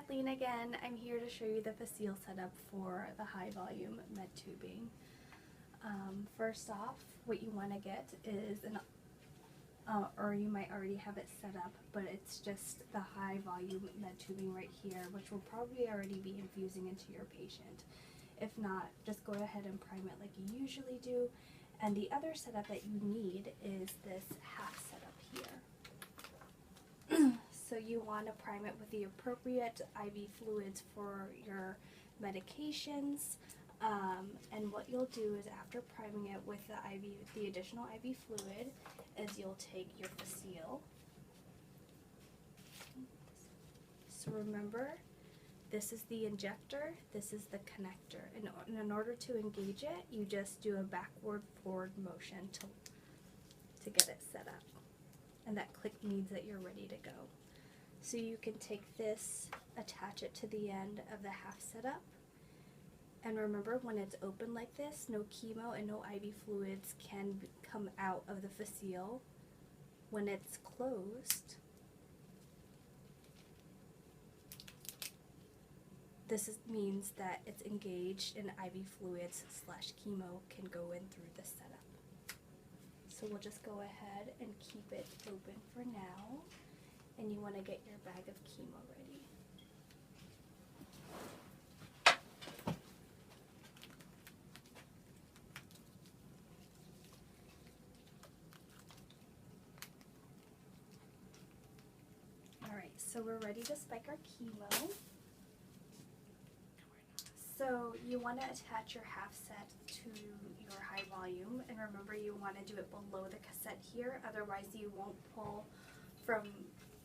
Kathleen again. I'm here to show you the Phaseal setup for the high volume med tubing. First off, what you want to get is or you might already have it set up, but it's just the high volume med tubing right here, which will probably already be infusing into your patient. If not, just go ahead and prime it like you usually do. And the other setup that you need is this half setup here. So you want to prime it with the appropriate IV fluids for your medications. And what you'll do is after priming it with the additional IV fluid, is you'll take your Phaseal. So remember, this is the injector, this is the connector. And in order to engage it, you just do a backward-forward motion to get it set up. And that click means that you're ready to go. So you can take this, attach it to the end of the half setup. And remember, when it's open like this, no chemo and no IV fluids can come out of the Phaseal. When it's closed, means that it's engaged and IV fluids / chemo can go in through the setup. So we'll just go ahead and keep it open for now. And you want to get your bag of chemo ready. Alright, so we're ready to spike our chemo. So you want to attach your half set to your high volume, and remember you want to do it below the cassette here, otherwise you won't pull from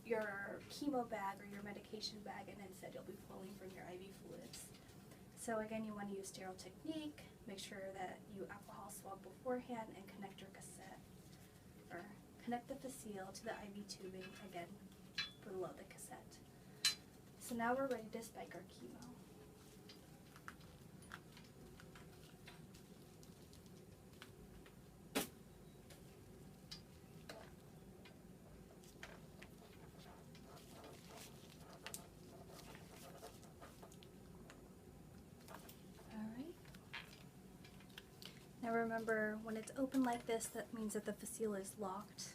your chemo bag or your medication bag, and instead you'll be pulling from your IV fluids. So again, you want to use sterile technique, make sure that you alcohol swab beforehand, and connect your cassette, or connect the Phaseal to the IV tubing, again, below the cassette. So now we're ready to spike our chemo. Now remember, when it's open like this, that means that the Phaseal is locked.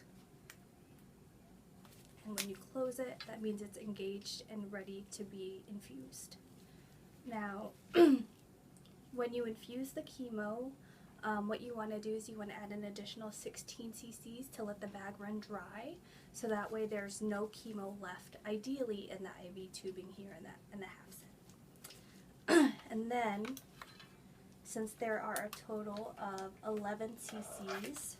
And when you close it, that means it's engaged and ready to be infused. Now, when you infuse the chemo, what you want to do is you want to add an additional 16 cc's to let the bag run dry, so that way there's no chemo left, ideally in the IV tubing here in the half set. And then, since there are a total of 11 cc's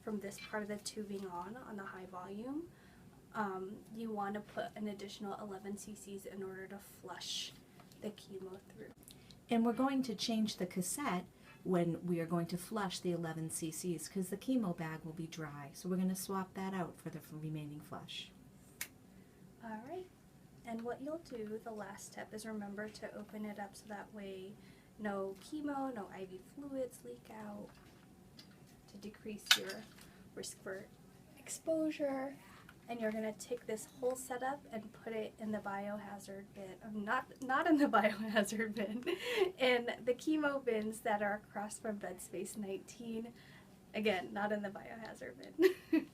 from this part of the tubing on the high volume, you want to put an additional 11 cc's in order to flush the chemo through. And we're going to change the cassette when we are going to flush the 11 cc's because the chemo bag will be dry. So we're going to swap that out for the remaining flush. Alright, and what you'll do, the last step, is remember to open it up so that way no chemo, no IV fluids leak out, to decrease your risk for exposure. And you're going to take this whole setup and put it in the biohazard bin, not in the biohazard bin, in the chemo bins that are across from bed space 19. Again, not in the biohazard bin.